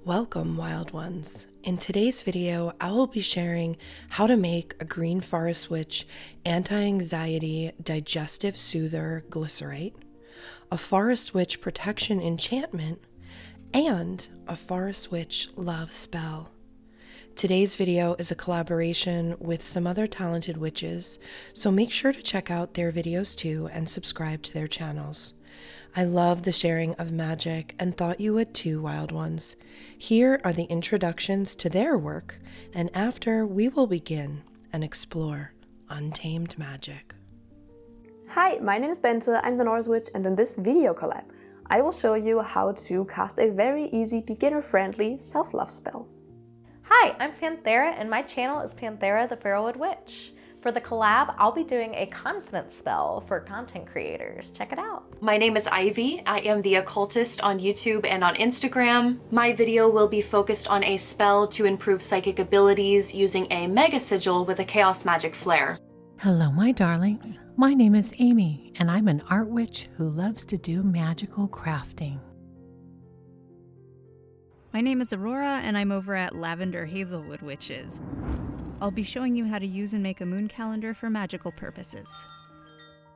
Welcome, wild ones. In today's video, I will be sharing how to make a green forest witch anti-anxiety digestive soother glycerate, a forest witch protection enchantment, and a forest witch love spell. Today's video is a collaboration with some other talented witches, so make sure to check out their videos too and subscribe to their channels. I love the sharing of magic and thought you would too, wild ones. Here are the introductions to their work, and after we will begin and explore untamed magic. Hi, my name is Bente, I'm the Norse Witch, and in this video collab, I will show you how to cast a very easy, beginner-friendly self-love spell. Hi, I'm Panthera, and my channel is Panthera the Fairwood Witch. For the collab, I'll be doing a confidence spell for content creators. Check it out. My name is Ivy. I am the occultist on YouTube and on Instagram. My video will be focused on a spell to improve psychic abilities using a mega sigil with a chaos magic flair. Hello, my darlings. My name is Amy, and I'm an art witch who loves to do magical crafting. My name is Aurora, and I'm over at Lavender Hazelwood Witches. I'll be showing you how to use and make a moon calendar for magical purposes.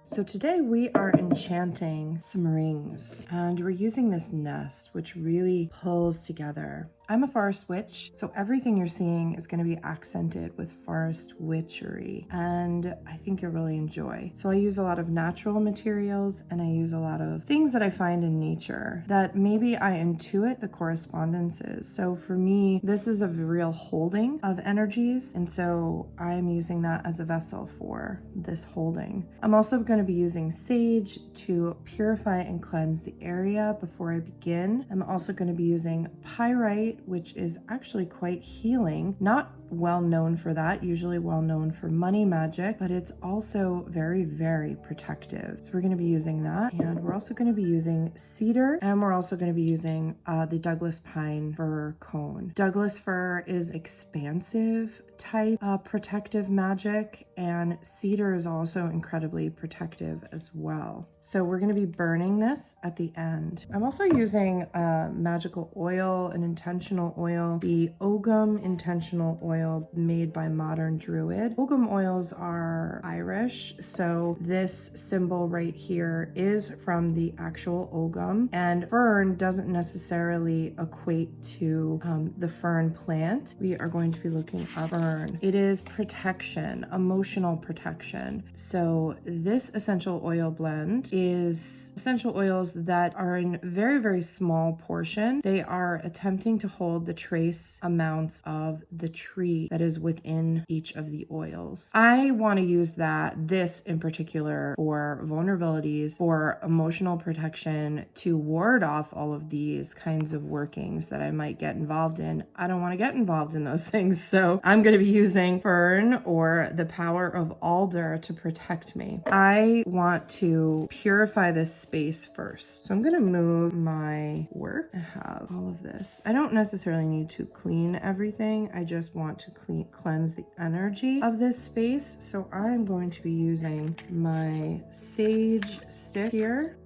So today we are enchanting some rings, and we're using this nest, which really pulls together. I'm a forest witch, so everything you're seeing is going to be accented with forest witchery, and I think you'll really enjoy. So I use a lot of natural materials, and I use a lot of things that I find in nature that maybe I intuit the correspondences. So for me, this is a real holding of energies, and so I'm using that as a vessel for this holding. I'm also going to be using sage to purify and cleanse the area before I begin. I'm also going to be using pyrite, which is actually quite healing. Not well known for that, usually well known for money magic, but it's also very, very protective. So we're going to be using that, and we're also going to be using cedar, and we're also going to be using the Douglas pine fir cone. Douglas fir is expansive type protective magic, and cedar is also incredibly protective as well. So we're going to be burning this at the end. I'm also using magical oil, an intentional oil, the Ogum intentional oil made by Modern Druid. Ogum oils are Irish, so this symbol right here is from the actual Ogum, and fern doesn't necessarily equate to the fern plant. We are going to be looking at fern. It is protection, emotional protection. So this essential oil blend is essential oils that are in very, very small portion. They are attempting to hold the trace amounts of the tree that is within each of the oils. I want to use this in particular for vulnerabilities, for emotional protection, to ward off all of these kinds of workings that I might get involved in. I don't want to get involved in those things, so I'm going to be using fern or the power of alder to protect me. I want to purify this space first. So I'm going to move my work. I have all of this. I don't necessarily need to clean everything. I just want to cleanse the energy of this space. So I'm going to be using my sage stick here.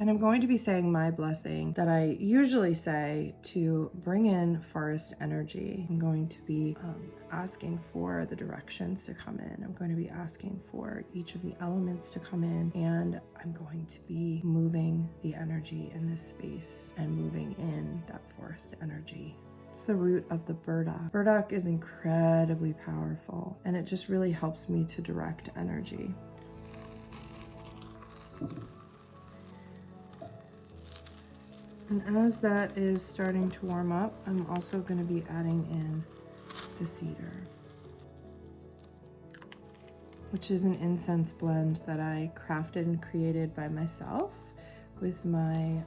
And I'm going to be saying my blessing that I usually say to bring in forest energy. I'm going to be asking for the directions to come in. I'm going to be asking for each of the elements to come in, and I'm going to be moving the energy in this space and moving in that forest energy. It's the root of the burdock. Burdock is incredibly powerful, and it just really helps me to direct energy. And as that is starting to warm up, I'm also going to be adding in the cedar, which is an incense blend that I crafted and created by myself with my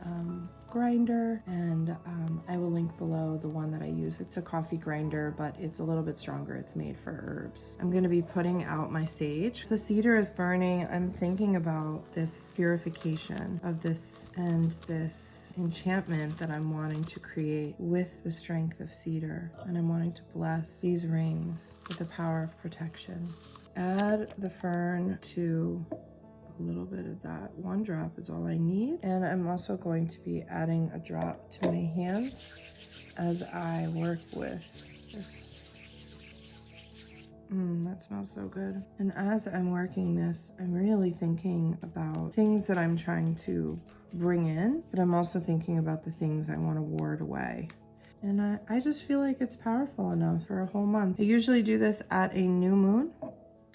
grinder, and I will link below the one that I use. It's a coffee grinder, but it's a little bit stronger. It's made for herbs. I'm going to be putting out my sage. The cedar is burning. I'm thinking about this purification of this and this enchantment that I'm wanting to create with the strength of cedar, and I'm wanting to bless these rings with the power of protection. Add the fern to a little bit of that. 1 drop is all I need. And I'm also going to be adding a drop to my hands as I work with this. That smells so good. And as I'm working this, I'm really thinking about things that I'm trying to bring in, but I'm also thinking about the things I want to ward away. And I just feel like it's powerful enough for a whole month. I usually do this at a new moon.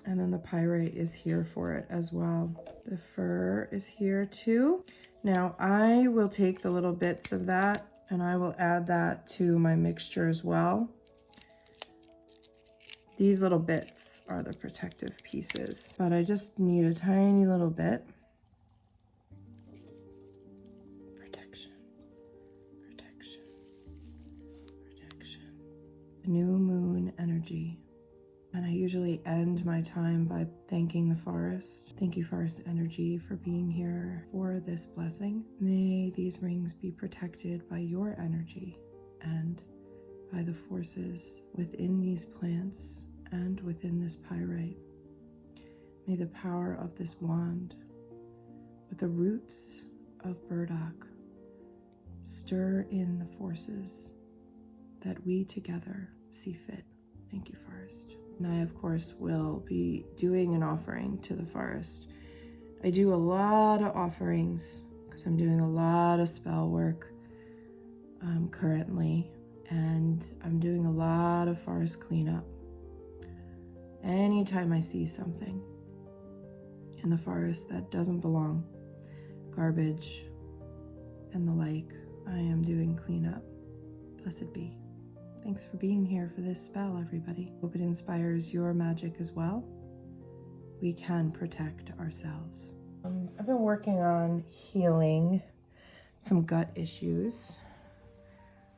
And then the pyrite is here for it as well. The fir is here too. Now I will take the little bits of that and I will add that to my mixture as well. These little bits are the protective pieces, but I just need a tiny little bit. Protection, protection, protection. New moon energy. And I usually end my time by thanking the forest. Thank you, forest energy, for being here for this blessing. May these rings be protected by your energy and by the forces within these plants and within this pyrite. May the power of this wand with the roots of burdock stir in the forces that we together see fit. Thank you, forest. And I, of course, will be doing an offering to the forest. I do a lot of offerings because I'm doing a lot of spell work currently, and I'm doing a lot of forest cleanup. Anytime I see something in the forest that doesn't belong, garbage and the like, I am doing cleanup. Blessed be. Thanks for being here for this spell, everybody. Hope it inspires your magic as well. We can protect ourselves. I've been working on healing some gut issues,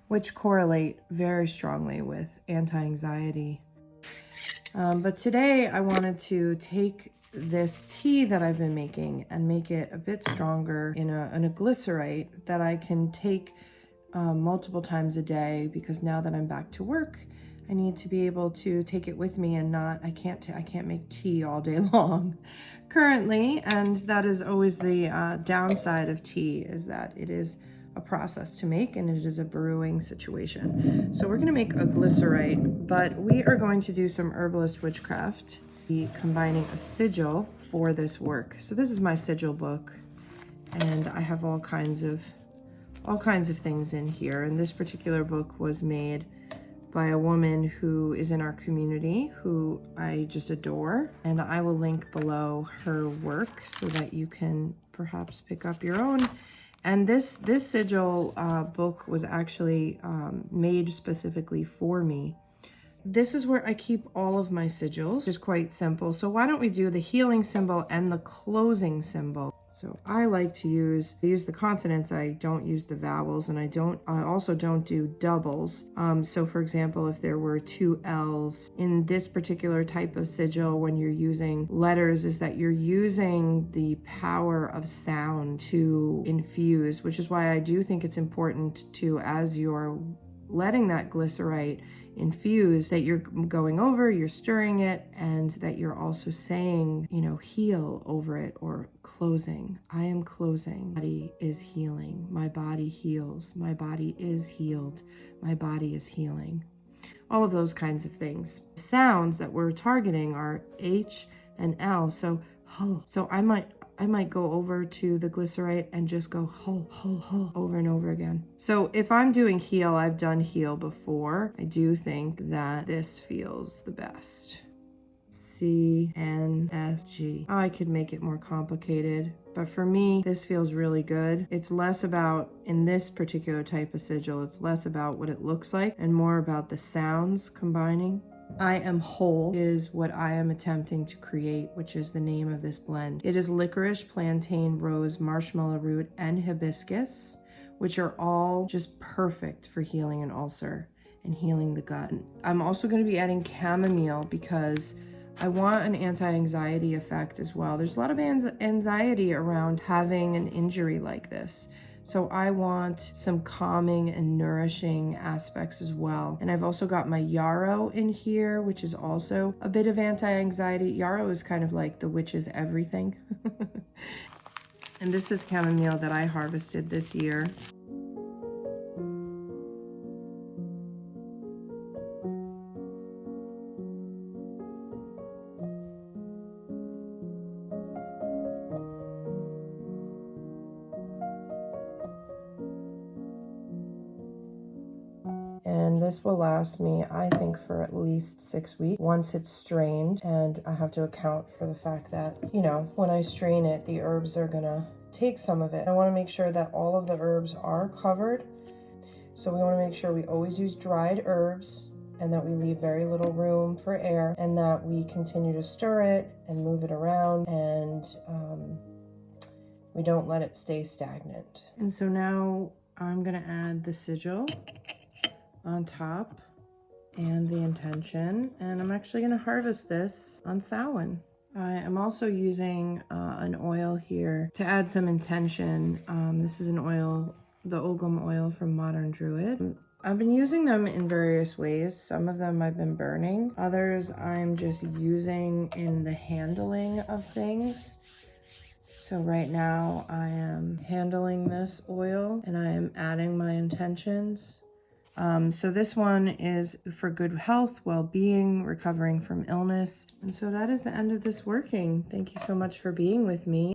which correlate very strongly with anti-anxiety. But today I wanted to take this tea that I've been making and make it a bit stronger in a glycerite that I can take multiple times a day, because now that I'm back to work, I need to be able to take it with me and I can't make tea all day long currently. And that is always the downside of tea, is that it is a process to make and it is a brewing situation. So we're going to make a glycerite, but we are going to do some herbalist witchcraft, combining a sigil for this work. So this is my sigil book, and I have all kinds of things in here. And this particular book was made by a woman who is in our community who I just adore, and I will link below her work so that you can perhaps pick up your own. And this sigil book was actually made specifically for me. This is where I keep all of my sigils. It's quite simple. So why don't we do the healing symbol and the closing symbol? So I like to use the consonants. I don't use the vowels, and I also don't do doubles. So for example, if there were 2 L's in this particular type of sigil, when you're using letters, is that you're using the power of sound to infuse, which is why I do think it's important to, as you're letting that glycerite infuse, that you're going over, you're stirring it, and that you're also saying, heal over it, or closing. I am closing. My body is healing. My body heals. My body is healed. My body is healing. All of those kinds of things. Sounds that we're targeting are H and L. So I might go over to the glycerite and just go hull over and over again. So if I'm doing heal, I've done heal before. I do think that this feels the best. C-N-S-G. I could make it more complicated, but for me, this feels really good. It's less about, in this particular type of sigil, it's less about what it looks like and more about the sounds combining. I am whole is what I am attempting to create, which is the name of this blend. It is licorice, plantain, rose, marshmallow root, and hibiscus which are all just perfect for healing an ulcer and healing the gut. I'm also going to be adding chamomile because I want an anti-anxiety effect as well. There's a lot of anxiety around having an injury like this. So I want some calming and nourishing aspects as well. And I've also got my yarrow in here, which is also a bit of anti-anxiety. Yarrow is kind of like the witch's everything. And this is chamomile that I harvested this year. And this will last me, I think, for at least 6 weeks once it's strained. And I have to account for the fact that, you know, when I strain it, the herbs are gonna take some of it. I wanna make sure that all of the herbs are covered. So we wanna make sure we always use dried herbs and that we leave very little room for air and that we continue to stir it and move it around and we don't let it stay stagnant. And so now I'm gonna add the sigil on top and the intention, and I'm actually going to harvest this on Samhain. I am also using an oil here to add some intention. This is an oil, the Ogum oil from Modern Druid. I've been using them in various ways. Some of them I've been burning, others I'm just using in the handling of things. So right now I am handling this oil and I am adding my intentions. So this one is for good health, well-being, recovering from illness. And so that is the end of this working. Thank you so much for being with me.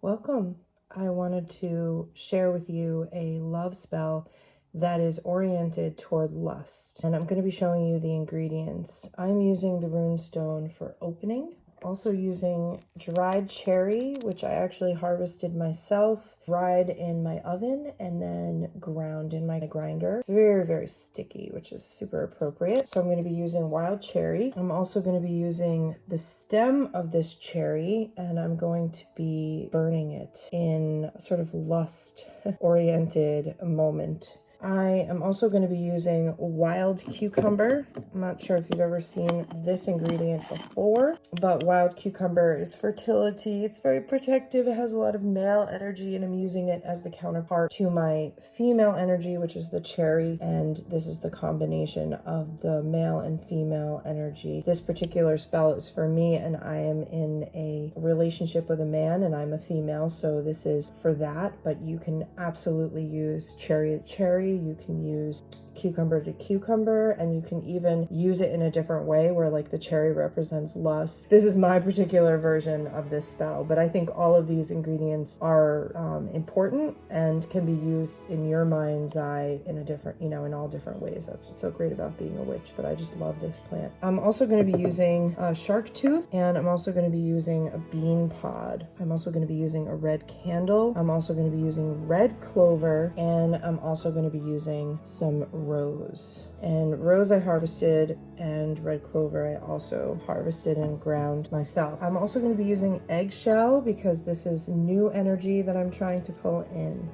Welcome. I wanted to share with you a love spell that is oriented toward lust. And I'm going to be showing you the ingredients. I'm using the runestone for opening. Also using dried cherry, which I actually harvested myself, dried in my oven, and then ground in my grinder. Very, very sticky, which is super appropriate. So I'm going to be using wild cherry. I'm also going to be using the stem of this cherry, and I'm going to be burning it in a sort of lust-oriented moment. I am also going to be using wild cucumber. I'm not sure if you've ever seen this ingredient before, but wild cucumber is fertility. It's very protective. It has a lot of male energy, and I'm using it as the counterpart to my female energy, which is the cherry. And this is the combination of the male and female energy. This particular spell is for me, and I am in a relationship with a man, and I'm a female, so this is for that. But you can absolutely use cherry to cherry. You can use cucumber to cucumber, and you can even use it in a different way where like the cherry represents lust. This is my particular version of this spell, but I think all of these ingredients are important and can be used in your mind's eye in a different, in all different ways. That's what's so great about being a witch, but I just love this plant. I'm also going to be using shark tooth, and I'm also going to be using a bean pod. I'm also going to be using a red candle. I'm also going to be using red clover, and I'm also going to be using some rose. And rose I harvested, and red clover I also harvested and ground myself. I'm also going to be using eggshell because this is new energy that I'm trying to pull in.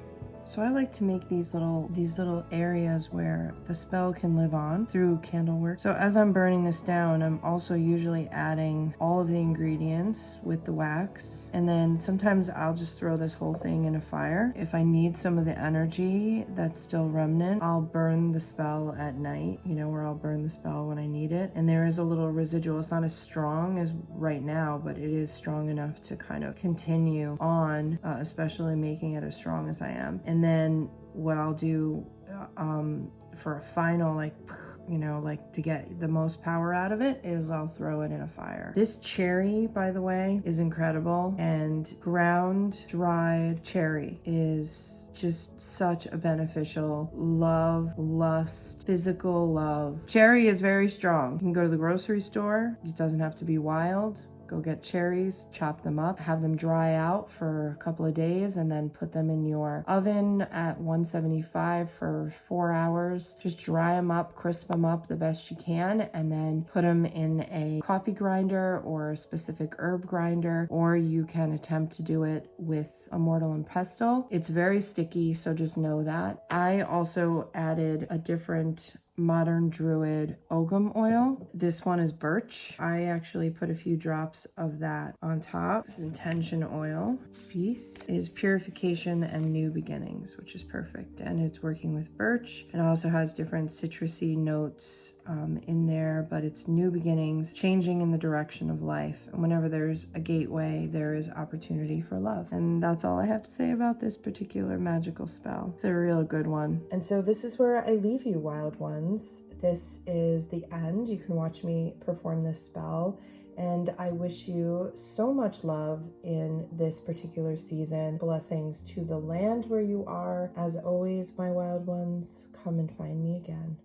So I like to make these little areas where the spell can live on through candle work. So as I'm burning this down, I'm also usually adding all of the ingredients with the wax. And then sometimes I'll just throw this whole thing in a fire. If I need some of the energy that's still remnant, I'll burn the spell at night, where I'll burn the spell when I need it. And there is a little residual. It's not as strong as right now, but it is strong enough to kind of continue on, especially making it as strong as I am. And then what I'll do for a final, to get the most power out of it, is I'll throw it in a fire. This cherry, by the way, is incredible, and ground dried cherry is just such a beneficial lust, physical love. Cherry is very strong. You can go to the grocery store. It doesn't have to be wild. Go get cherries, chop them up, have them dry out for a couple of days, and then put them in your oven at 175 for 4 hours. Just dry them up, crisp them up the best you can, and then put them in a coffee grinder or a specific herb grinder, or you can attempt to do it with a mortar and pestle. It's very sticky, so just know that. I also added a different modern Druid ogham oil. This one is birch. I actually put a few drops of that on top. This is intention oil. Beeth is purification and new beginnings, which is perfect. And it's working with birch. It also has different citrusy notes in there, but it's new beginnings, changing in the direction of life. And whenever there's a gateway, there is opportunity for love. And that's all I have to say about this particular magical spell. It's a real good one. And so this is where I leave you, wild ones. This is the end. You can watch me perform this spell. And I wish you so much love in this particular season. Blessings to the land where you are. As always, my wild ones, come and find me again.